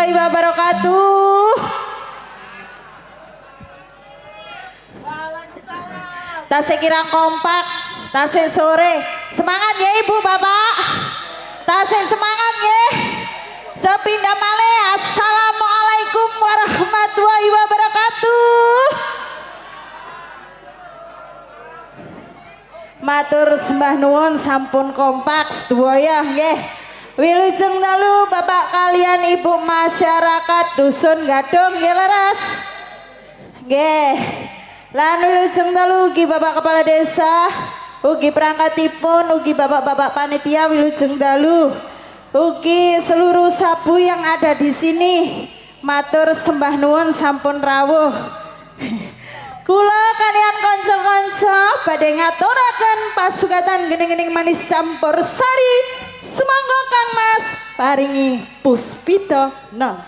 warahmatullahi wabarakatuh. Tasik kirang kompak, tasik sore. Semangat ya ibu bapak. Tasik semangat ya. Sepindah malih. Assalamualaikum warahmatullahi wabarakatuh. Matur sembah nuwun sampun kompak sedaya nggih. Wilujeng dalu bapak kalian ibu masyarakat dusun Gadung nggih leres. Nggih. Lan wilujeng dalu ugi bapak kepala desa, ugi perangkatipun, ugi bapak-bapak panitia wilujeng dalu. Ugi seluruh sabu yang ada di sini. Matur sembah nuwun sampun rawuh. Kula kalian kanca-kanca badhe ngaturaken pasugatan gening-gening manis campur sari. Sumangga Kang Mas paringi puspita nang.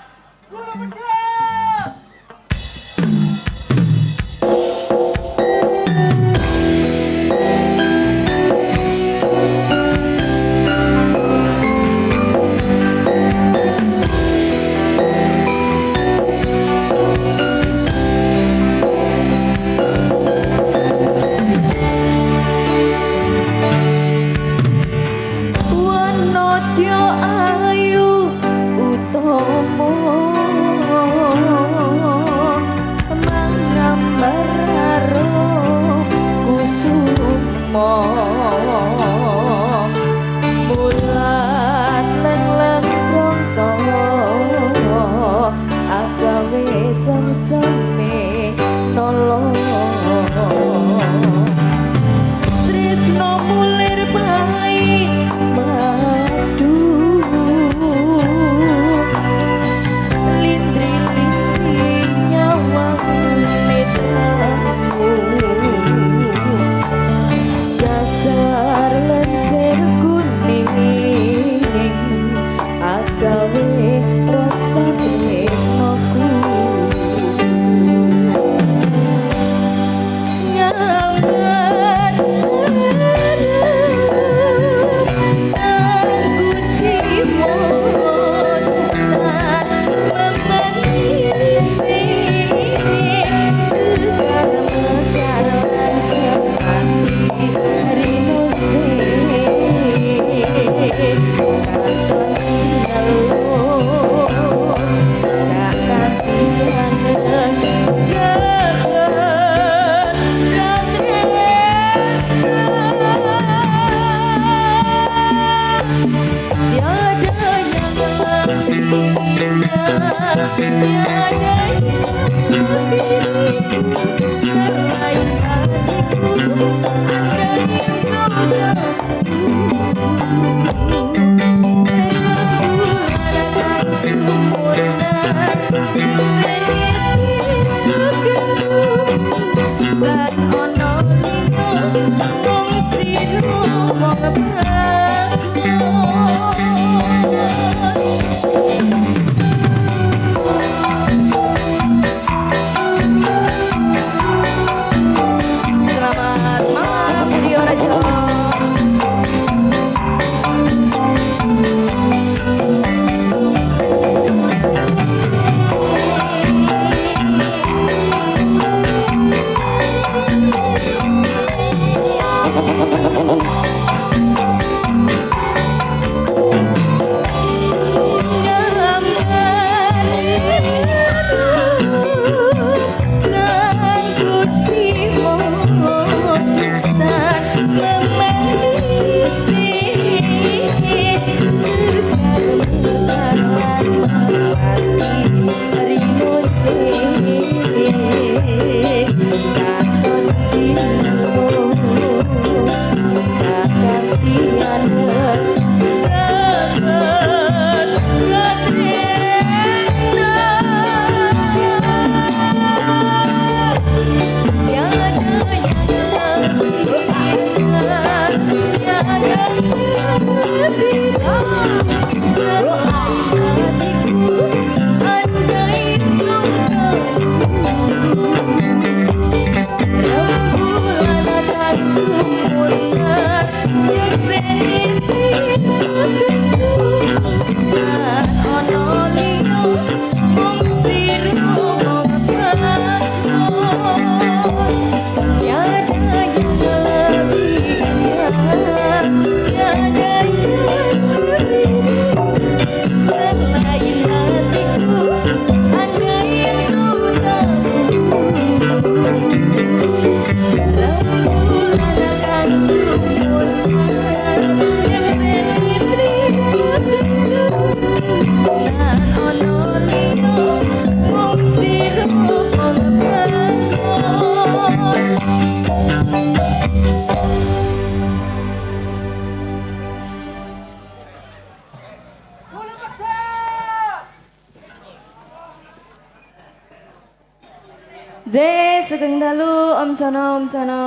Sugeng dalu Om Jono Om Jono.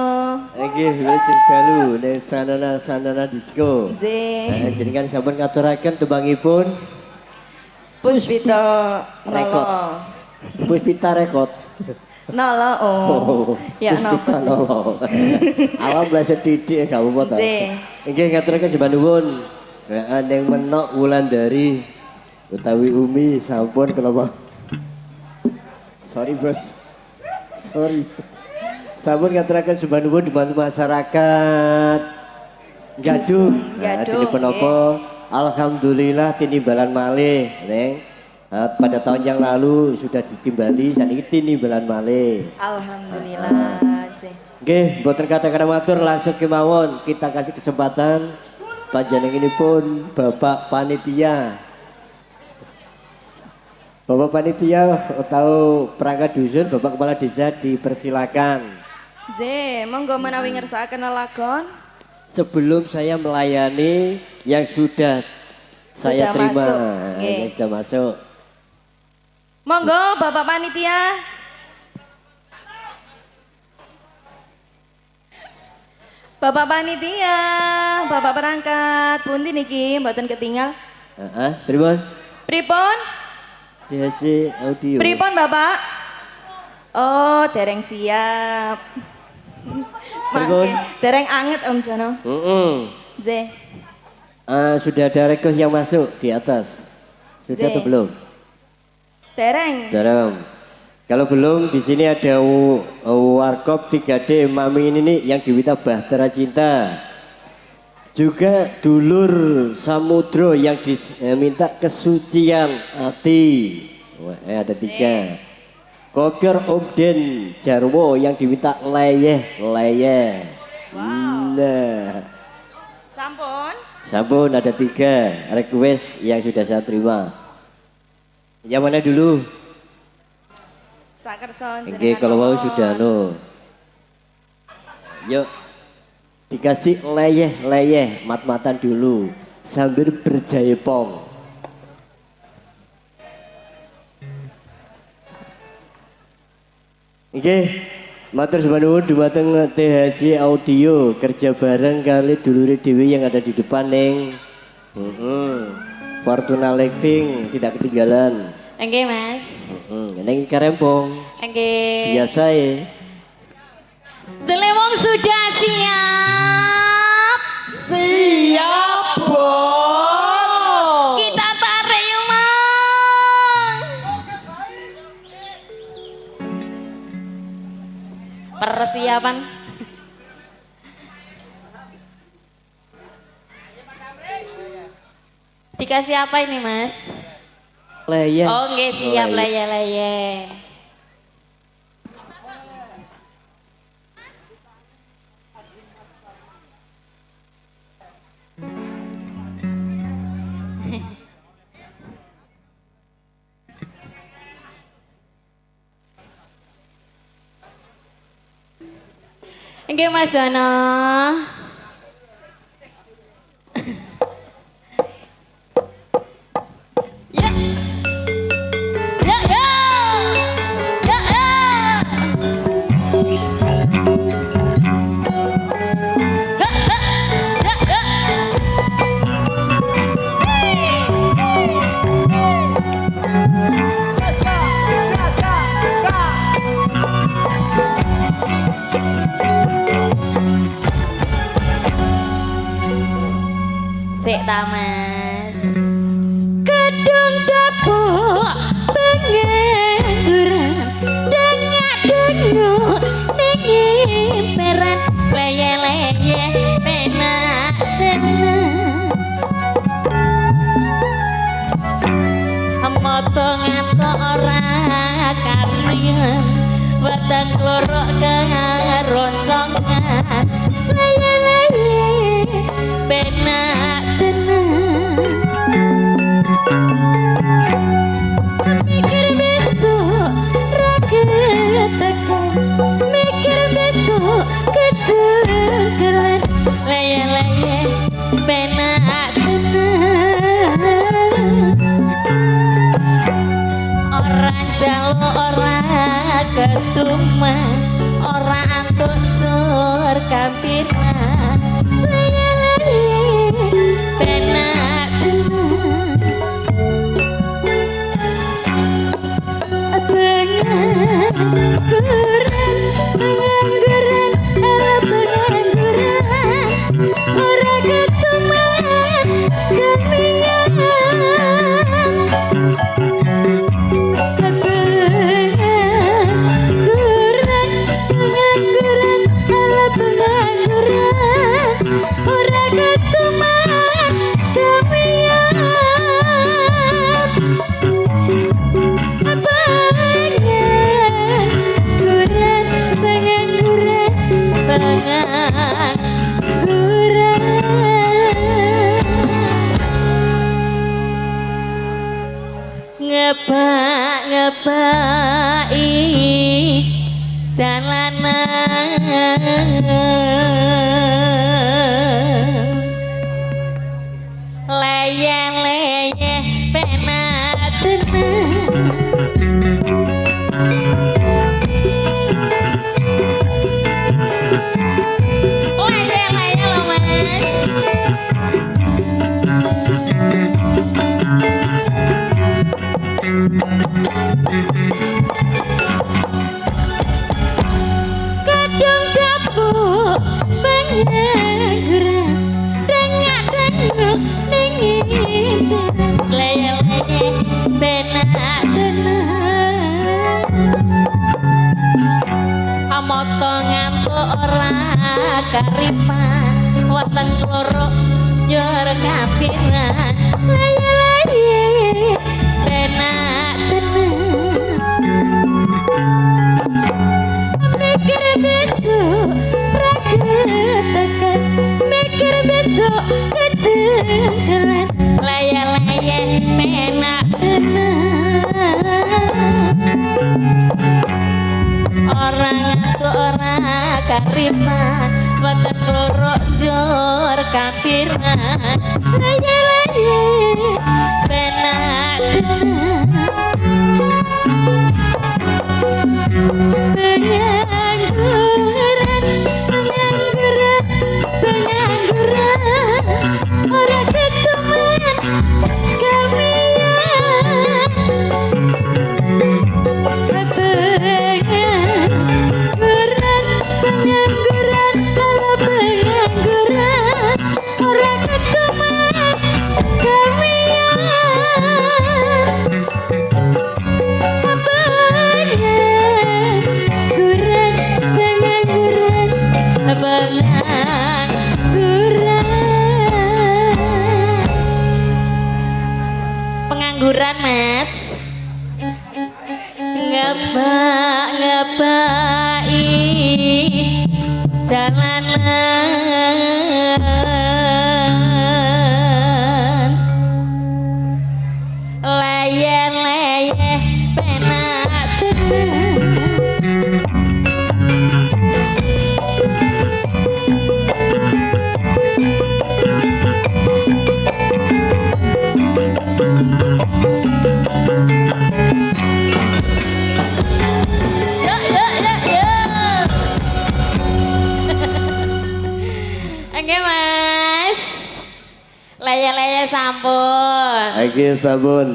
Nggih, wilujeng dalu ning sanana disco. Jenengan sampun ngaturaken tembangipun Puspita rekod. Puspita rekod. Nala oh. Ya Puspita nolo. Alam blase titik gak apa-apa ta. Nggih ngaturaken jembar nuwun. Ning menok Wulandari utawi Umi sampun kenapa? Sorry bos. Sorry. Sampun ngaturaken jembar nuwun dibantu masyarakat. Gaduh. Nah, jenipun apa? Alhamdulillah tinimbalan malih, Neng. Pada tahun yang lalu sudah ditimbali, saat ini tinimbalan malih. Alhamdulillah. Nggih, mboten kata-kata matur langsung kemawon kita kasih kesempatan panjenenganipun Bapak Panitia. Bapak Panitia atau perangkat dusun, Bapak Kepala Desa dipersilakan. Monggo menawi ngersakaken lelagon. Sebelum saya melayani yang sudah saya terima, yang sudah masuk. Monggo Bapak Panitia. Bapak Panitia, Bapak perangkat, pundi niki mboten ketinggal. Pripun? Pripun? DHC audio. Pripun Bapak? Oh, dereng siap. Pripun? Dereng anget Om Jono. Sudah ada request yang masuk di atas. Sudah atau belum? Dereng. Dereng. Kalau belum, di sini ada Warkop 3D Mami ini nih yang diminta Bahtera Cinta. Juga dulur Samudro yang diminta kesucian hati. Ada 3. Kopior Omden Jarwo yang diminta leyeh. Wow. Nah. Sampun ada 3 request yang sudah saya terima. Yang mana dulu? Oke, kalau mau sudah no. Yuk dikasih leyeh mat-matan dulu sambil berjaipong. Oke, matur nuwun dumateng THC Audio kerja bareng kali dulure Dewi yang ada di depan neng. Fortuna Lighting tidak ketinggalan. Nggih Mas. Neng Karempong. Nggih. Biasa ya. Telewong sudah siap. Siap bos. Kita tarik yuk Mang. Persiapan. Dikasih apa ini Mas? Leyeh. Oh nggih siap leyeh. Nggih Mas Jono. Sik ta Mas. Gedung dapur pengenduran dengak-dengok ning peran leye-leye penak tenang. Moto ngato ora karyan weteng klorok keroncongan leye-leye penak mikir besok rakyat tekan, mikir besok kejengkelan leye-leye penak tenang. Orang Kalau ora ketuman, ora antuk cur kampiran. Leye-leye penak tenang. Pengangguran, ala pengangguran. Ora ketuman kamian. Pengangguran, ala pengangguran. Ora ketuman kamian. Ngebai jalanan leyeh-leyeh penak tenang. Leyeh-leyeh loh mas. Kadung dapuk pengangguran, dengak-denguk dingin. Leye-leye penak tenang. Amoto ngantuk ora karipan, weteng kloro nyor kapiran. Leye-leye penak tenang. Mikir besok ragetekan, mikir besok kejengkelan. Leye-leye penak tenang. Orang ngantuk ora karipan, weteng kloro njur kapiran. Leye-leye penak tenang. Pengangguran, pengangguran, pengangguran. Ora ketuman kamian. Pengangguran, pengangguran, kalau pengangguran. Ora ketuman kamian. Pengangguran mas. Ngebai jalanan leyeh-leyeh penak tenang. Oke mas, leye-leye sampun. Oke sampun.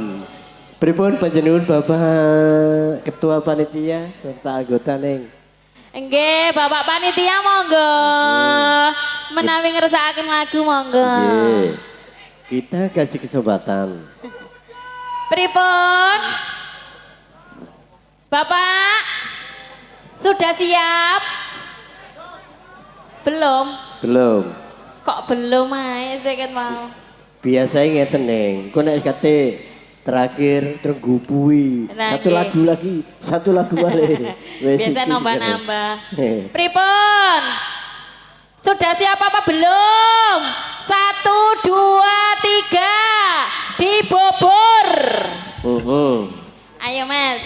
Pripun panjenengan Bapak Ketua Panitia serta anggota neng. Nggih, Bapak Panitia monggo. Menawi ngersakaken lagu monggo. Nggih. Kita kasih kesempatan. Pripun? Bapak sudah siap? Belum? Belum. Kok belum ae sih kan mau. Biasanya ngeten neng. Kau nek kate terakhir tergubui. Nah, Satu nggih. lagu lagi, satu lagu balik. Biasa nambah-nambah. Pripun? Sudah siap apa belum? 1, 2, 3 dibobor. Ayo mas.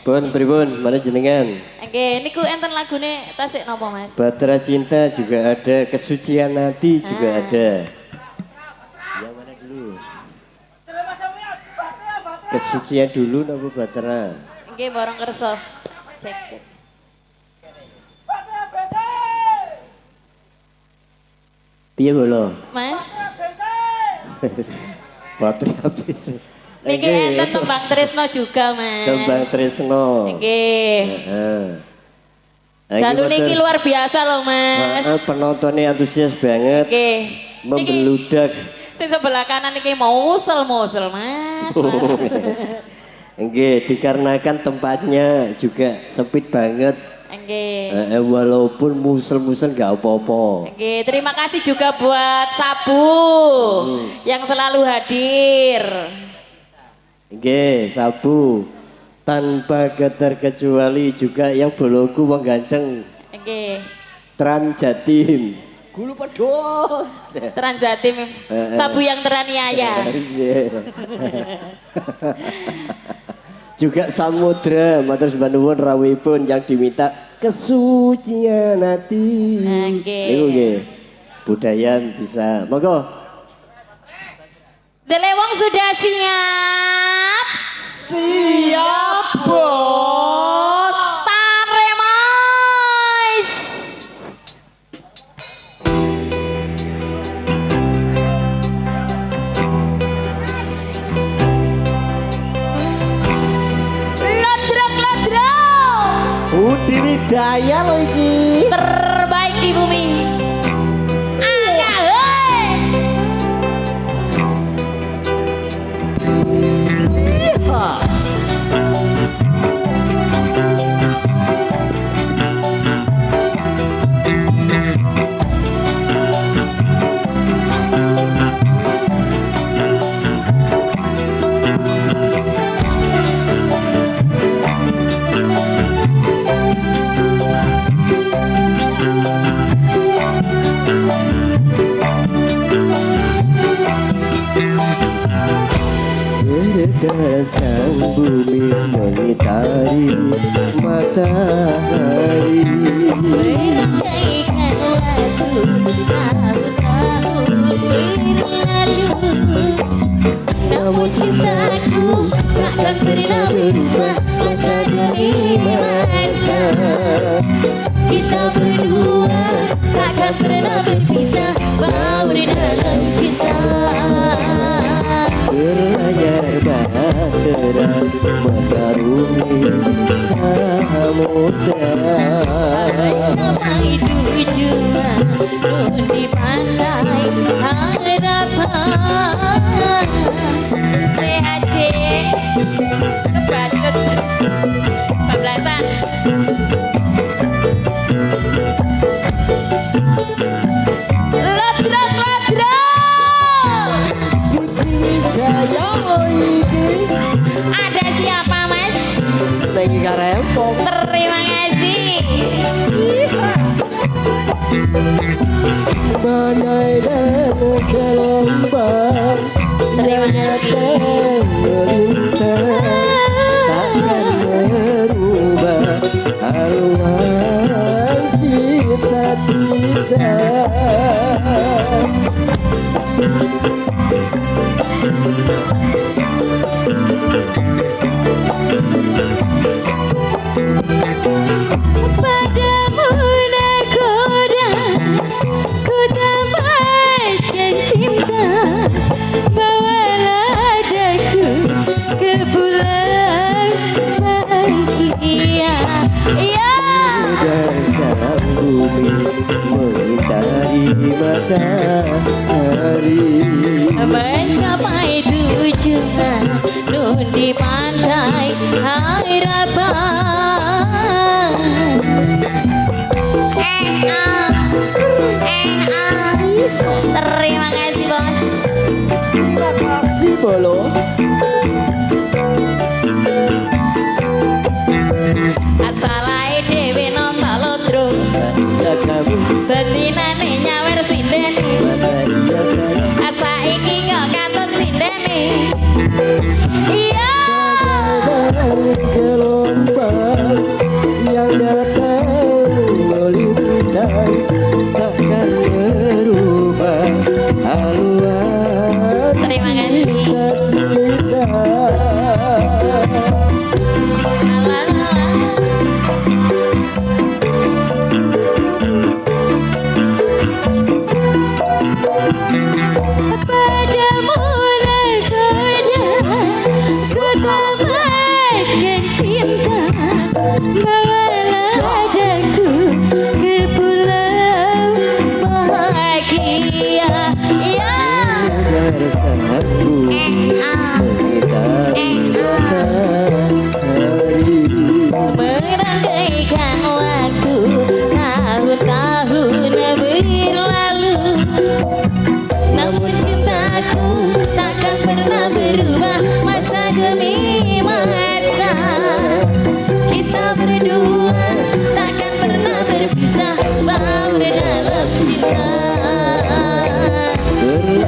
Pun pripun mana jenengan? Oke, niku enten lagune tasik nopo mas? Bahtera Cinta juga ada, Kesucian Hati juga ada. Yang mana dulu? Kesucian dulu nopo Bahtera? Nggih bareng kersa. Cek cek. Piye lho? Mas. Baterai habis. Niki enten tembang Tresno juga, Mas. Tembang Tresno. Nggih. Heeh. Lalu niki luar biasa loh, Mas. Penontonnya antusias banget. Nggih. Membeludak. Sing sebelah kanan niki musel, Mas. Nggih, dikarenakan tempatnya juga sempit banget. Nggih. Walaupun musel-musel nggak apa-apa. Nggih, terima kasih juga buat Sabu yang selalu hadir. Nggih, Sabu. Tanpa keterkecuali juga yang boloku wong ganteng. Nggih. Trans Jatim. Gulu pedot. Trans Jatim. Sabu yang teraniaya. Juga Samudra, matur sembah nuwun rawuhipun yang diminta kesucian hati. Nggih. Niku nggih. Budaya bisa. Monggo. Delewong sudah siap? Siap, Bos. Tare, Mas. Lodrok. Budi Wijaya loh iki. Terbaik di bumi. Angga, hei. Sang bumi mengitari matahari. Berandaikan waktu tahun-tahun berlalu, namun cintaku takkan pernah berubah masa demi masa. Kita berdua takkan pernah berpisah, baur dalam cinta. Berlayar bahtera mengarungi samudra. Sampai tujuan di pantai harapan. THC kebacut kebablasan. Ada siapa, Mas? Lagi karempong. Terima kasih. Badai dan gelombang. Terima kasih. Takkan merubah haluan cita-cita. Padamu nakoda, ku tambahkan cinta. Bawalah daku ke bulan bahagia. Ya. Sang bumi mengitari matahari. Mencapai tujuan nun di pantai harapan. Terima kasih, Bos. Terima kasih, Bolo. Asalai dewe nonton lodro, Ya kamu beninane nyawer sindene. Masaria sayang. Asa iki kok katut sindene. Iya. Dari gelombang yang datang melintai, takkan merubah haluan Terima kasih. cita-cita. bawalah aku ke pulau bahagia ya. Bersamaku kita hari merangkaikan waktu tahun-tahun berlalu, namun cintaku takkan pernah berubah masa demi masa. Kita berdua takkan pernah berpisah baur dalam cinta.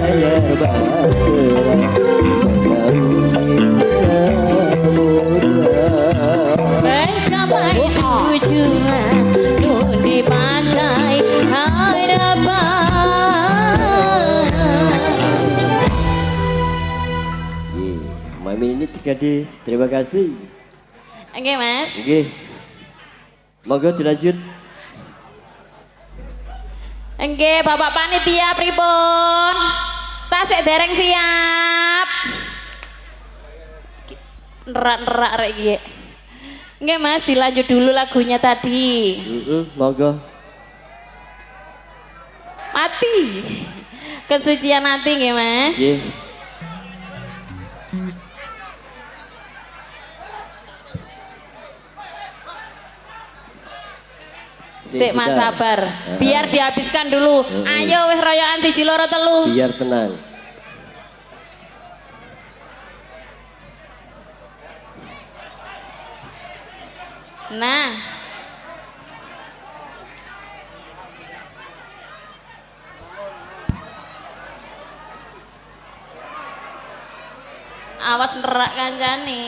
berlayar bahtera menaungi samudra. Mencapai tujuan nun di pantai harapan. Mami ini 3D, terima kasih. Oke mas. Oke, monggo dilanjut. Oke bapak panitia pripun, tasik dereng siap. Nerak-nerak rek iki. Oke mas, dilanjut dulu lagunya tadi. Monggo. Mati. Kesucian hati nggih mas. Nggih. Sik mas sabar, biar dihabiskan dulu. Ayo wis royokan 1 2 3. Biar tenang. Nah, awas nerak kancane.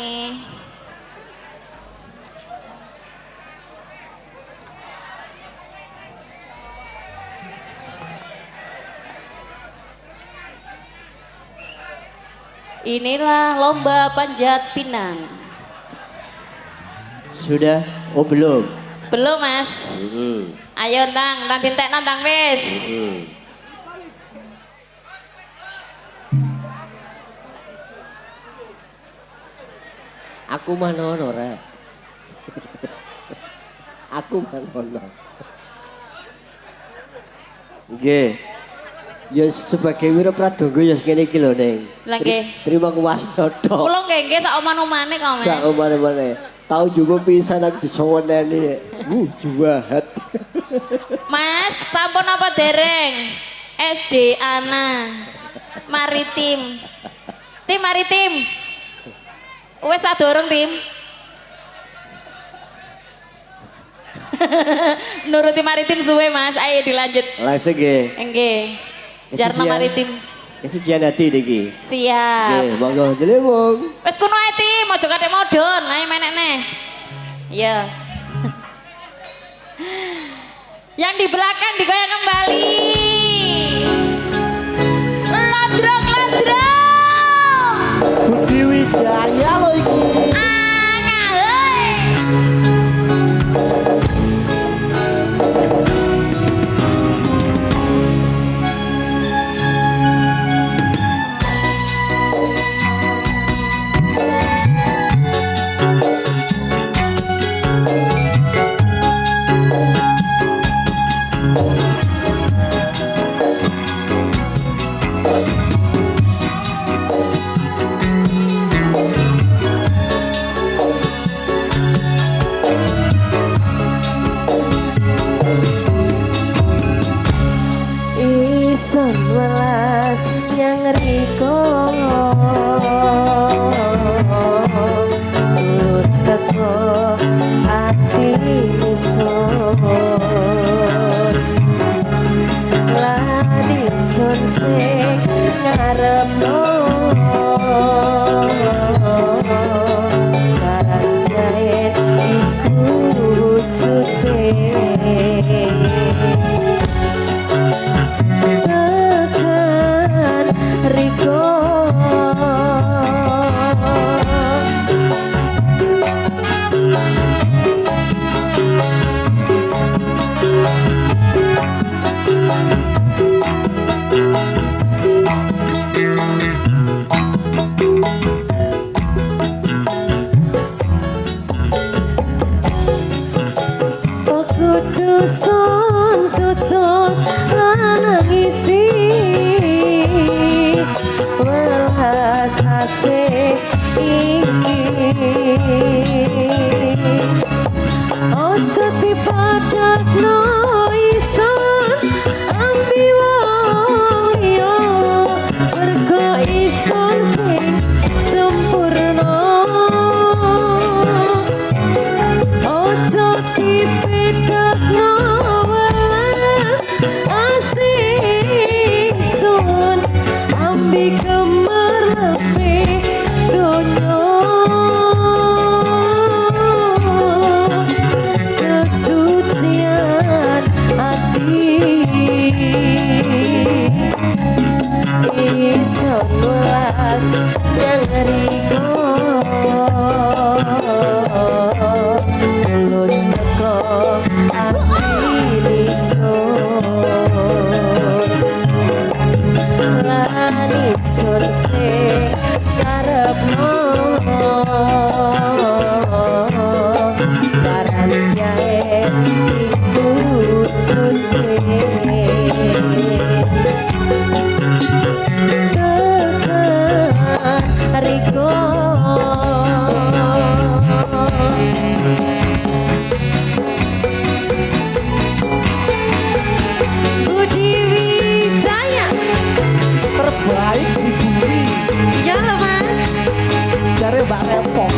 Inilah lomba panjat pinang. Sudah? Oh belum. Belum mas. Ayo tang tintek tang wis. Aku manono rek. Aku manono. Nggih. Ya sebagai wira pradonga ya ngene iki lho Ning. Lah nggih. Terima kuwasna tok. Kula nggih sak oman-omane kok mas. Sak omane-omane. Tahu juga pisan aku disoweneni. Juwahat. Mas, sampun apa dereng? SD Ana Maritim. Tim Maritim. Wes tak dorong tim. Nuruti Maritim suwe Mas, ayo dilanjut. Langsung nggih. Nggih. Jarno Maritim. Kesucian hati niki. Siap. Nggih, monggo jelewong. Wes kuno ae tim, aja kate modon, ayo menekne. Iya. Yang di belakang digoyang kembali. Lodrok lodrok. Budi Wijaya lo iki. Angah heuy. Ison welas yang riko terus teko ati ison ladison sing ngarepno barang gaen iku wujude tekan riko kudusun sutut lanang isi welas asik iki ojo dipadakno ison ambi wong liya mergo ison sing sempurna ojo dipedakno welas asik ison ambi gemerlepe donya kesucian hati iso nulas yang riko tulus teko ati lan isun sing karepno karantiae iku cuti tekan riko Budi Wijaya terbaik di bumi iya loh mas dari Mbak Rempong.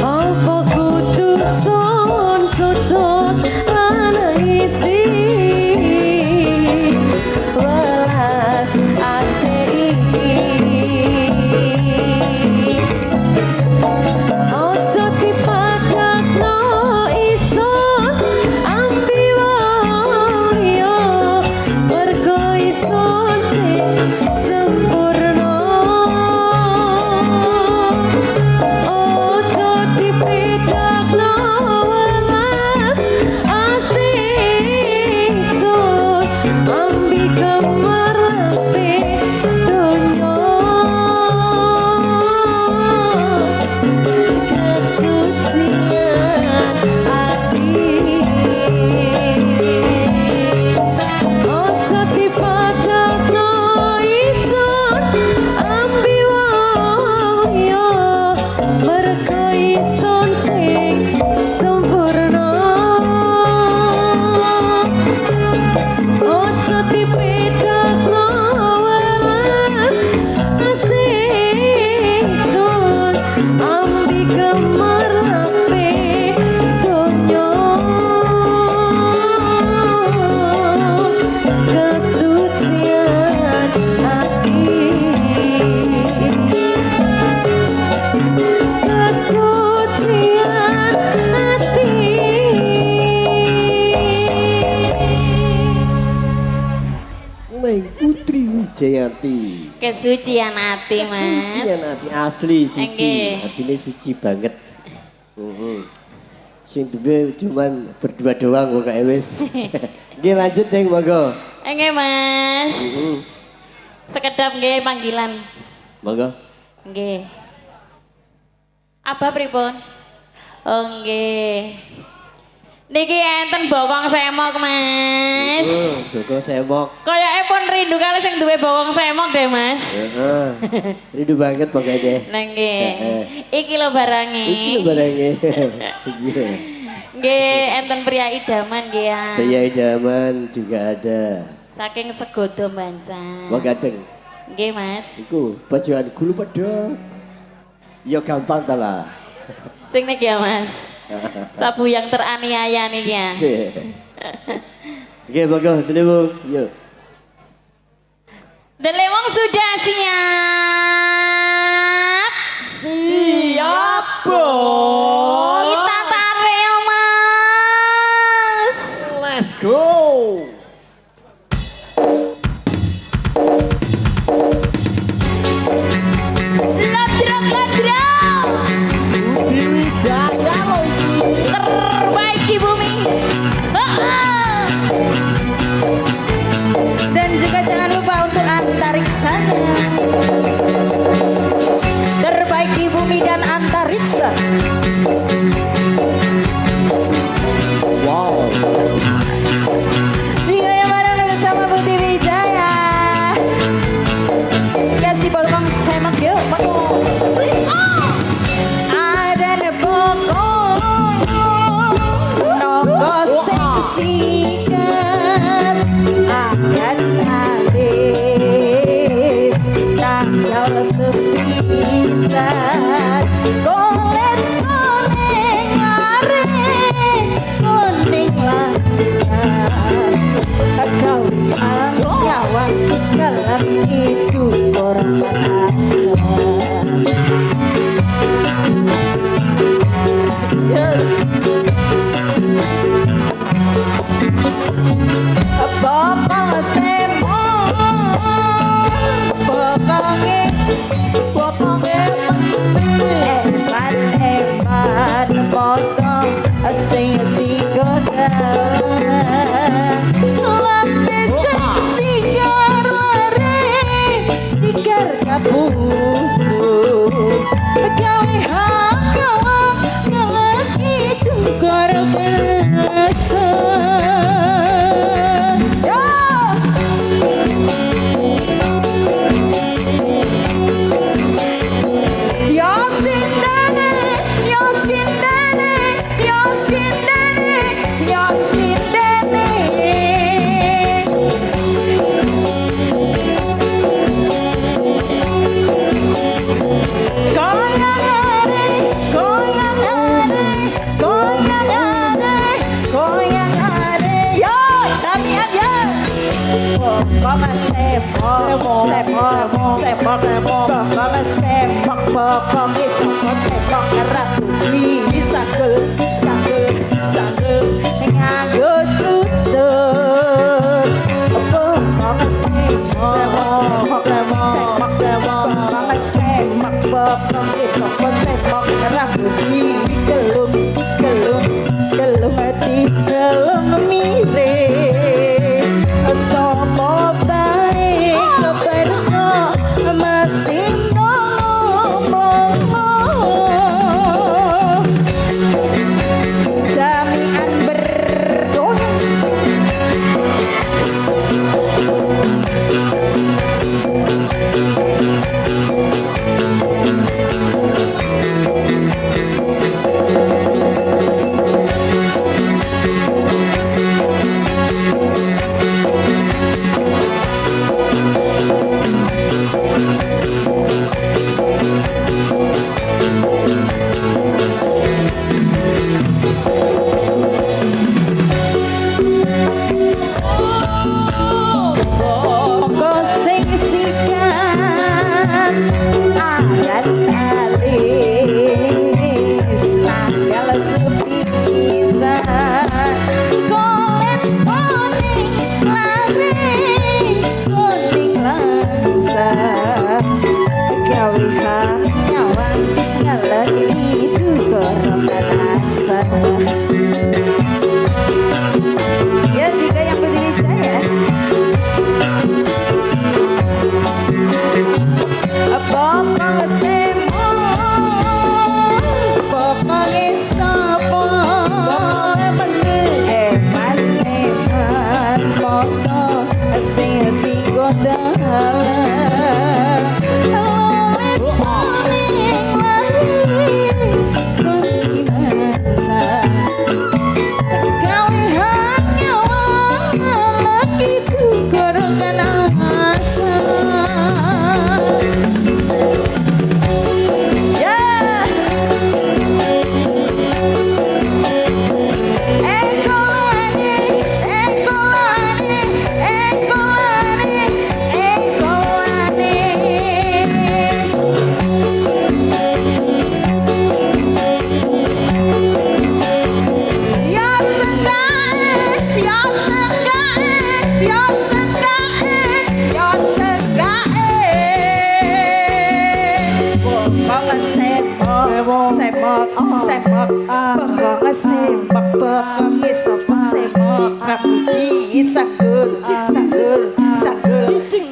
apa kudusun sutut lanang isi welas asik iki ojo dipadakno ison ambi wong liya mergo ison sing sempurna ojo dipedakno welas asik ison ambi gemerlepe donya kesucian hati ojo dipadakno ison ambi wong liya mergo ison sing sempurna ojo dipedakno welas asik ison ambi gemerlepe donya kesucian hati kesucian hati Neng Putri Wijayanti. Kesucian hati mas. Sucian hati asli suci. Nggih. Hatine suci banget. Sing duwe cuman berdua doang kok kayak wis. Nggih lanjut Neng monggo. Nggih mas. Sekedap nggih panggilan. Monggo. Nggih. Apa pripun? Oh nggih. Niki enten bokong semok mas. Doko semok. Kayaknya pun rindu kali sing duwe bokong semok deh mas. Heeh. Rindu banget pokoknya. Nggih. Iki lho barange. Iki lho barangnya. Iya. Nggih, enten pria idaman nggih ya. Pria idaman juga ada. Saking Segodo Bancan. Wong ganteng. Nggih, Mas. Iku bajuan gulu pedot. Ya gampang ta lah. Sing niki ya, Mas. Sabu yang teraniaya niki ya. Oke, monggo Delewung. Yuk. Delewung sudah siap. Siap, Bos. Kita tarik ya, Mas. Let's go. ngelem itu orang asa. Bokong semo, bokonge, eman potong sing digoda. Lapis sigar lare, sigar kabut. Gawe hangawang ngelaki tungkor berasa. Bokong iso sepok ratu di sakul nganggo tutut. Bokong iso sepok ratu di gelung di gelung miring. Sopo baik keperno mesti jamian berdoa. Ya, tiga yang berdiri saya. Bokong semo, bokong isopo, eman moto sing digoda. Sepok, bokong sepok, bokong isok sepok, rapi sakul,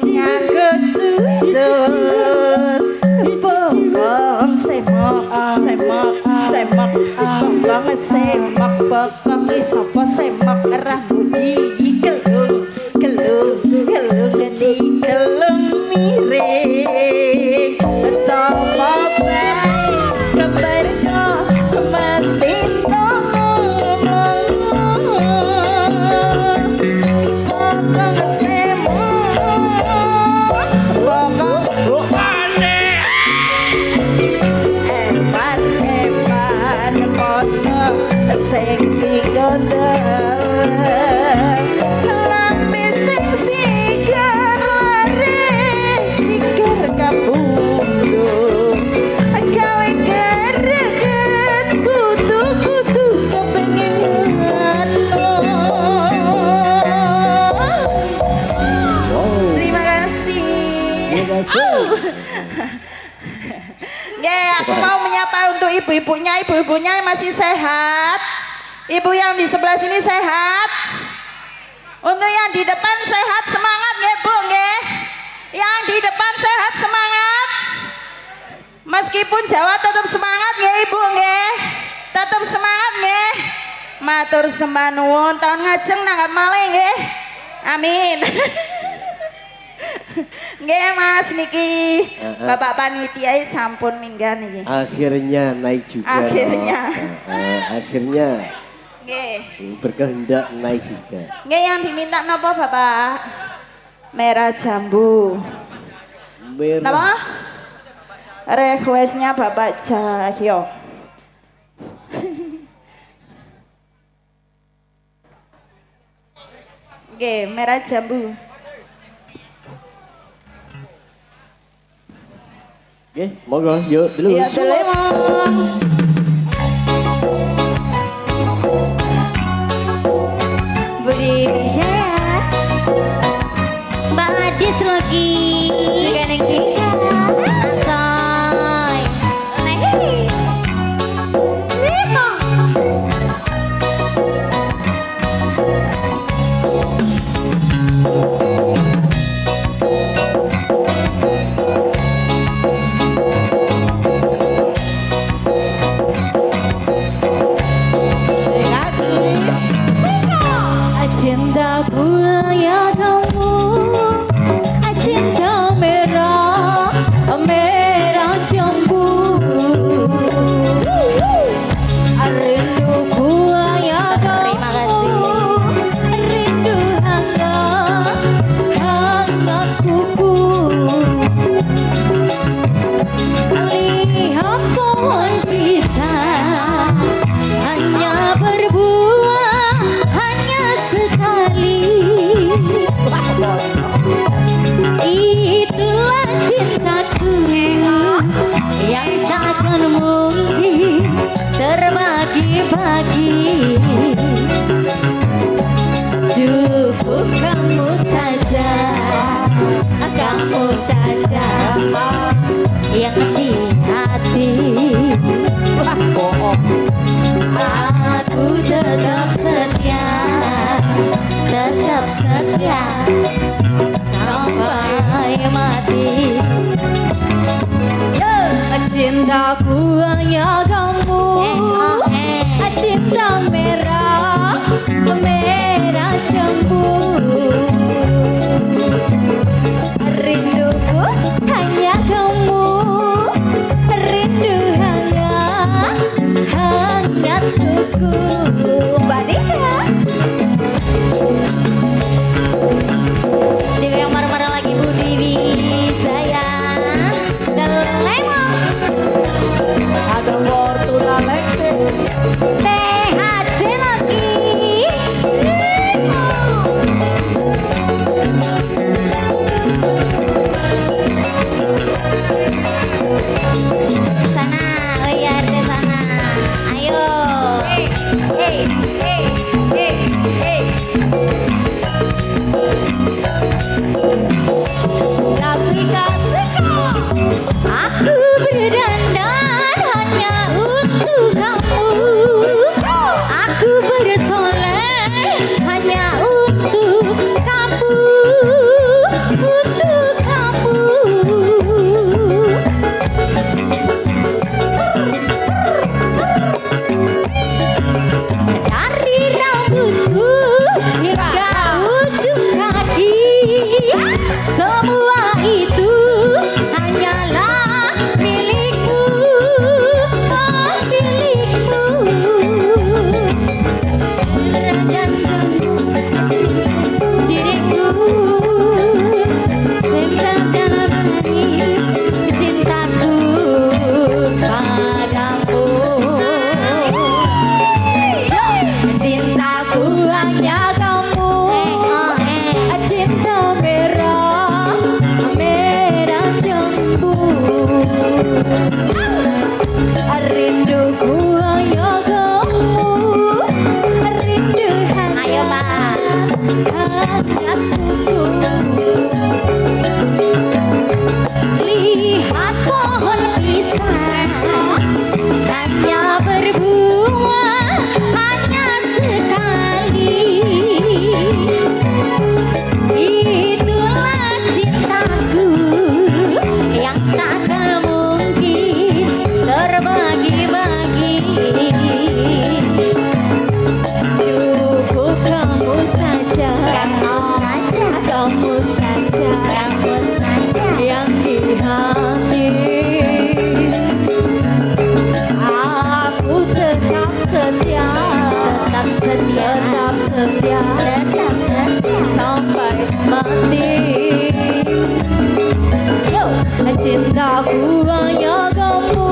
nganggo tutut. Bokong sepok, bokong sepok, bokong isok sepok, rapi gelung di gelung miring. Sopo baik keperno mesti bokong semo, bokong eman moto sing digoda. Nggih, aku mau menyapa untuk ibu-ibunya yang masih sehat. Ibu yang di sebelah sini sehat. Untuk yang di depan sehat, semangat nggih Bu nggih. Yang di depan sehat, semangat. Meskipun Jawa tetap semangat nggih Ibu nggih. Tetap semangat nggih. Matur sembah nuwun, tahun ngajeng nanggap malih nggih. Amin. Nggih Mas niki Bapak panitia sampun minggah niki. Akhirnya naik juga. Akhirnya. Akhirnya Nggih. berkehendak naik juga. Nggih yang diminta napa Bapak? Merah jambu. Merah. Napa? Requestnya Bapak Cahyo. Nggih, merah jambu. Oke, monggo yuk dulu. Ya, Lemon. Budi Wijaya Mbak Adis lagi juga neng Tika Asoy Lehi Limo Cintaku ya kamu cinta merah merah jambu rinduku ya kamu rindu hangat hangat kuku lihat pohon pisang hanya berbuah hanya sekali itulah cintaku yang takkan mungkin terbagi-bagi cukup kamu saja yang di hati aku tetap setia sampai mati. Cintaku hanya kamu, cinta merah merah jambu. Rinduku hanya kamu, rindu hangat hangat kuku. Mbak Tika. Dewi yang marah-marah lagi Budi Wijaya The Lemon Ada Fortuna Electric. THC lagi sana liar di sana ayo aku berdandan hanya untuk kamu. Aku bersolek hanya untuk kamu. Untuk kamu. Dari rambutku hingga ujung kaki, semua itu hanyalah milikmu, oh milikmu. Dan diriku tentang manis cintaku padamu. Cintaku hanya kamu, cinta merah kamu saja yang di hati. aku tetap setia Tetap setia, tetap setia tetap setia sampai mati. yo Cintaku hanya kamu,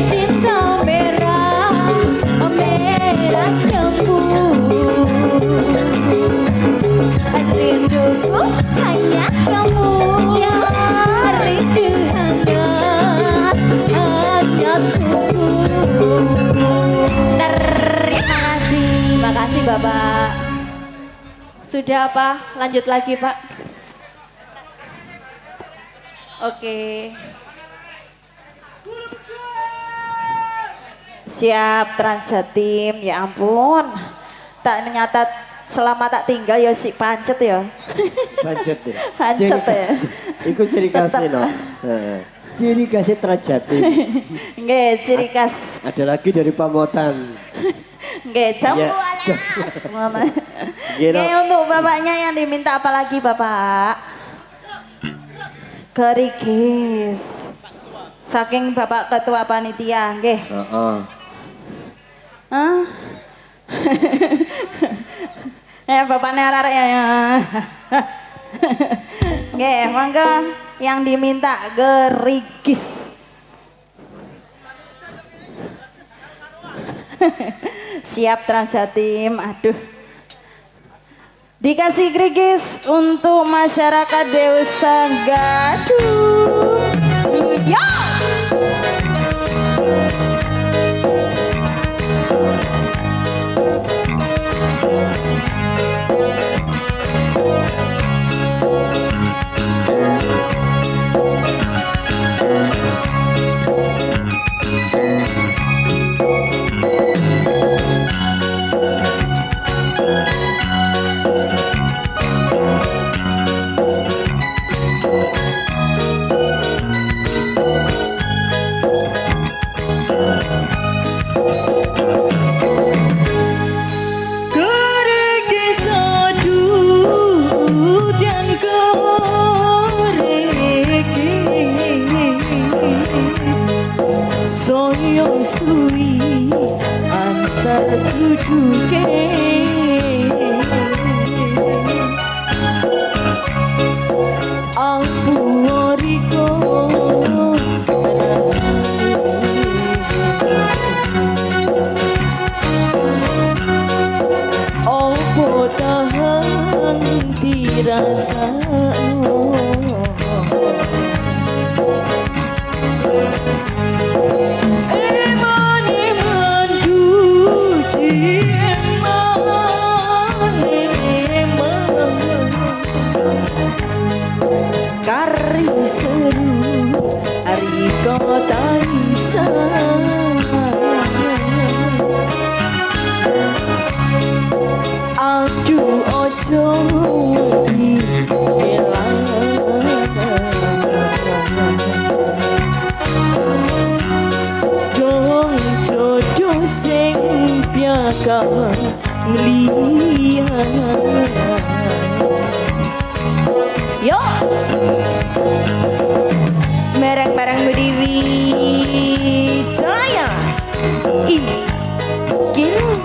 cinta merah, merah cemburu. rinduku hanya kamu Ya rindu hanya tunggu. terima kasih Terima kasih Bapak. Sudah apa? Lanjut lagi Pak. Oke. Siap Transjatim, ya ampun. Tak nyata selama tak tinggal ya si pancet ya. Pancet ya. Pancet ya. Iku ciri khasnya no. Ciri khasnya Transjatim. Nggih, ciri khas. Ada lagi dari Pamotan. Nggih, jamu Ya, alas. Ngono. Gino. Nggih, untuk bapaknya yang diminta apa lagi Bapak? Gerigis. Saking Bapak Ketua Panitia, nggih. Heeh. Hah? Ya bapaknya arek ya. Nggih, monggo yang diminta gerigis. Siap Transjatim, aduh. Dikasih gerigis untuk masyarakat Desa Gaduh. Yo! Soyong sui antar duduke Ampuoriko Opo tahan dirasa Kari seru hari kota Isa Aduh ojo dibela Dong jodoh sing piaka ngeliat Yo, mereng-mereng berdiri Jaya, gila.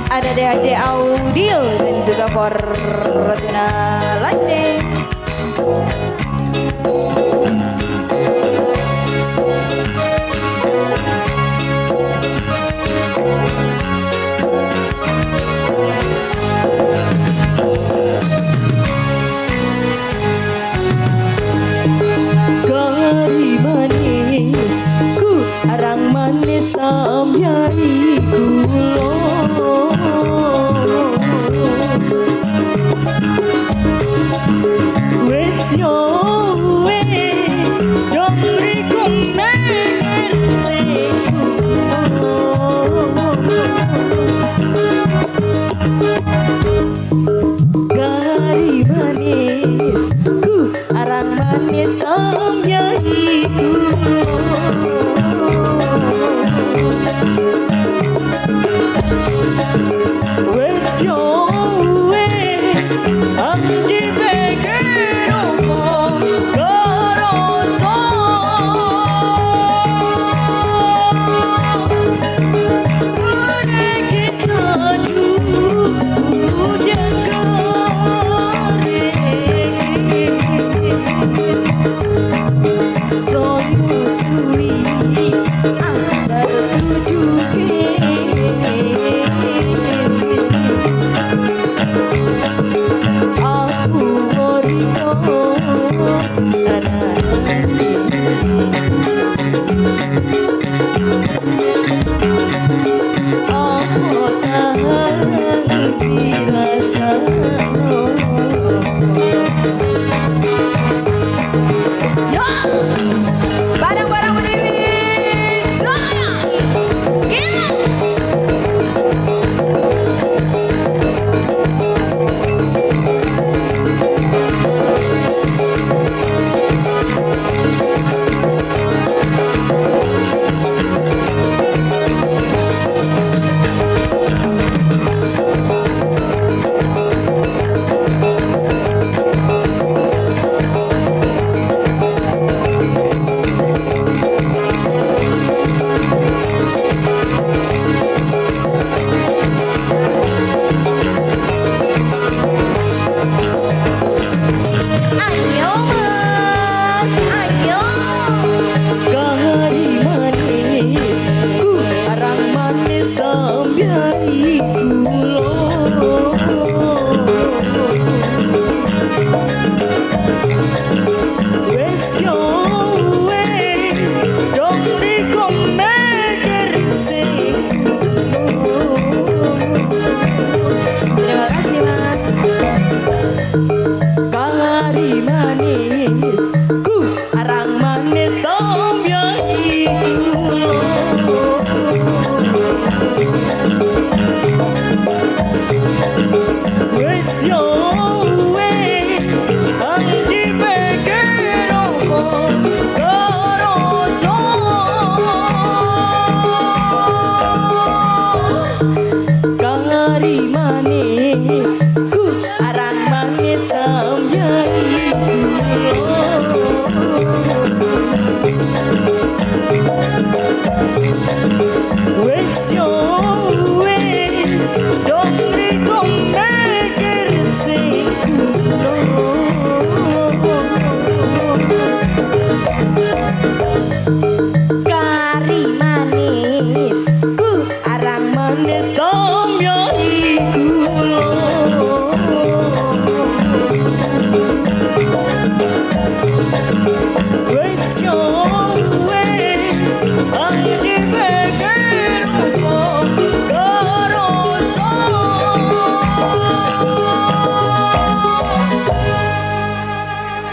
Ada DHJ Audio dan juga Fortuna Lighting. Kari manis ku arang manis samyai kulo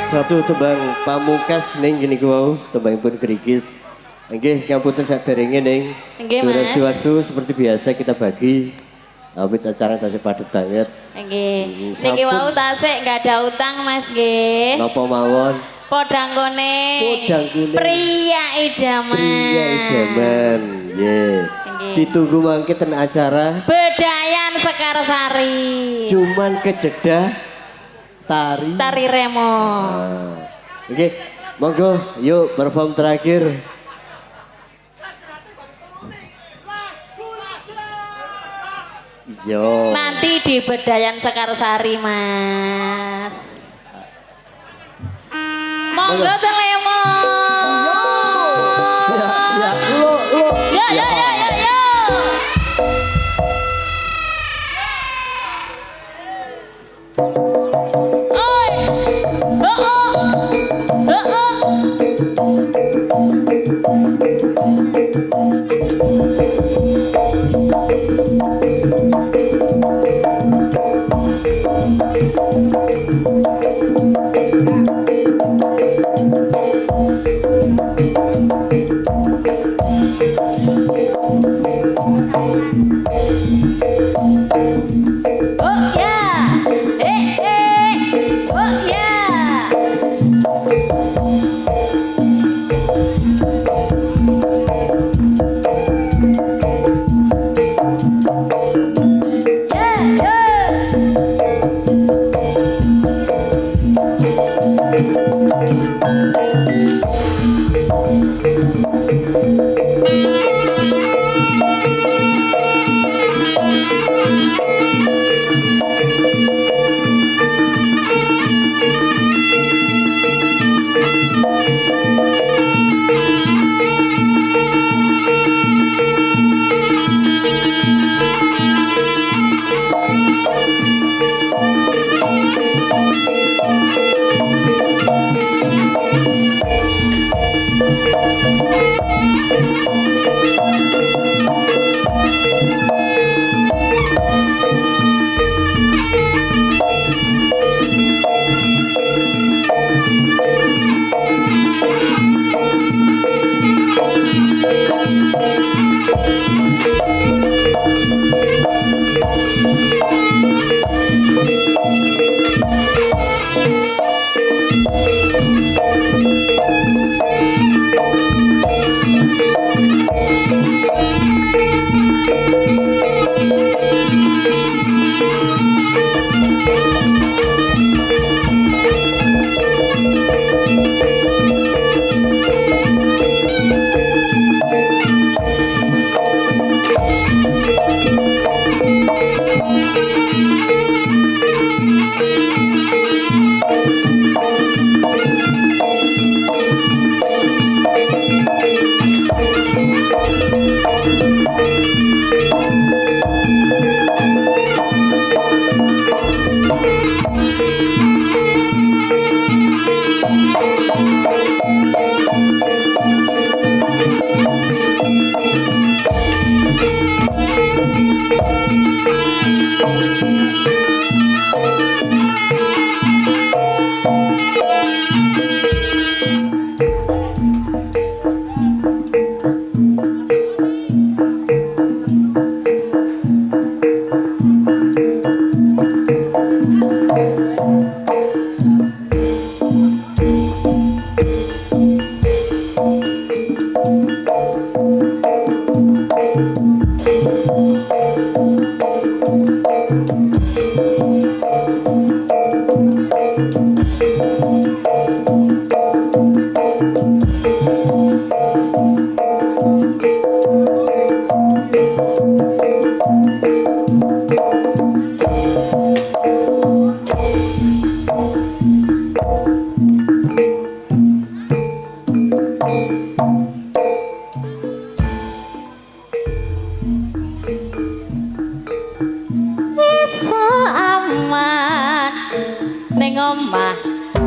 satu tembang pamungkas ning gini wau tembang pun gerigis. Nggih ngapunten saderenge ning Nggih, durasi Mas. waktu seperti biasa kita bagi. Awit acara tasih padet banget. Nggih. Sampun. Niki wau tasik nggak ada utang Mas nggih. Napa mawon? Podang kuning. Podang kuning. Pria idaman. Pria idaman. Nggih. Nggih. Ditunggu mangke ten acara. Bedayan Sekarsari. Cuman kejeda tari. Tari Remo. Oke, monggo yuk perform terakhir. Yo. Nanti di Bedayan Sekarsari Mas. Monggo Telemo. Ya, ya, lo. Ya ya ya ya ya. Oi. Oh ya. Oh ya.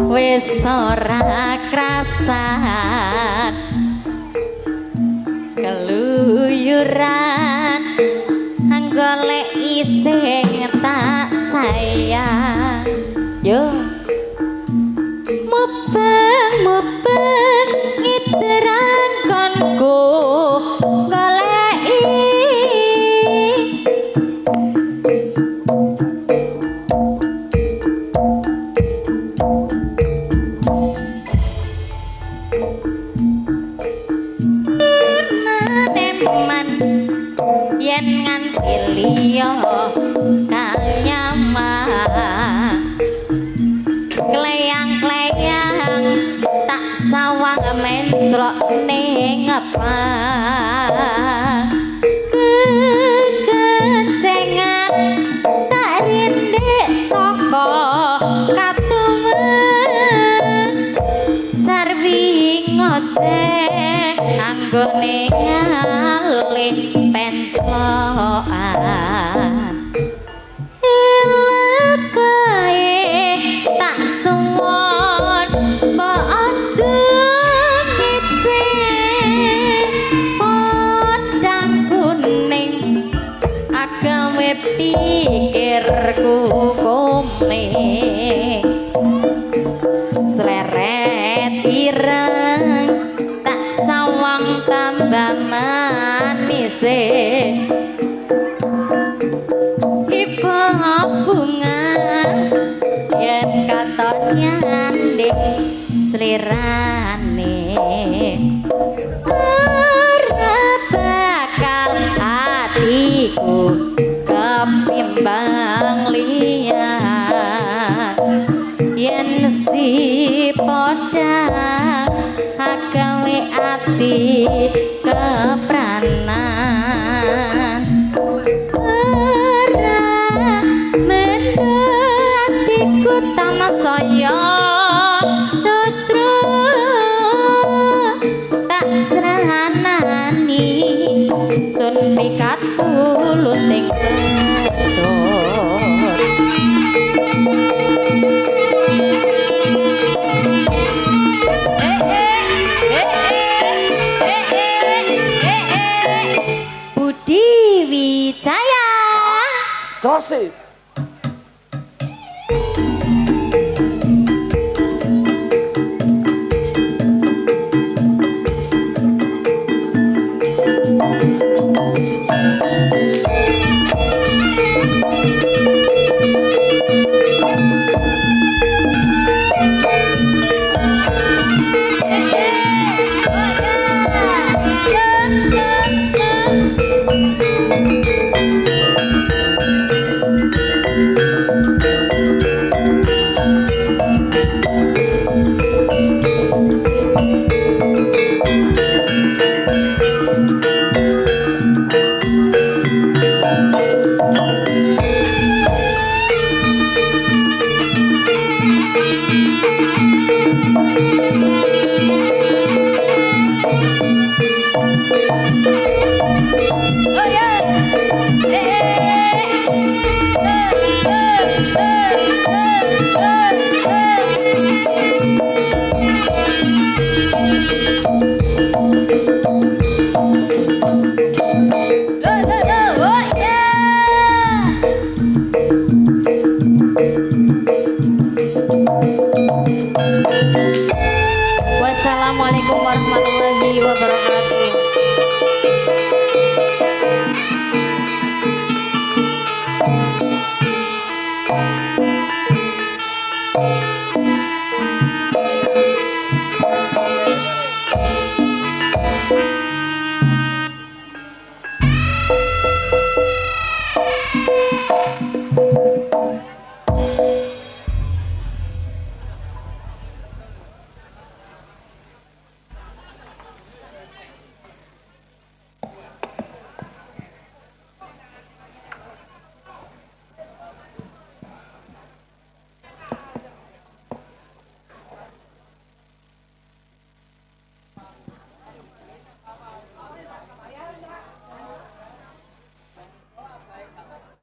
wis ora krasan keluyuran golek sing tak sayang yo mubeng ngiterang konku goleki neman yen nganti liya kang nyamang kleyang-kleyang tak sawang mencrok ning ngepang kekencengan tak rindik saka katungan sarwi ngoceh anggone ngalih pencokan tak suwon mbok aja ngece podang kuning agawe pikirku komeng sleret ireng tak sawang tambah manis bunga yen katon nyanding slirane ora bakal hatiku kepimbang liyan yen si podang agawe ati kepranan saya tutru tak seranani sun pikat puluting kedor Budi Wijaya Josip. Wassalamualaikum warahmatullahi wabarakatuh.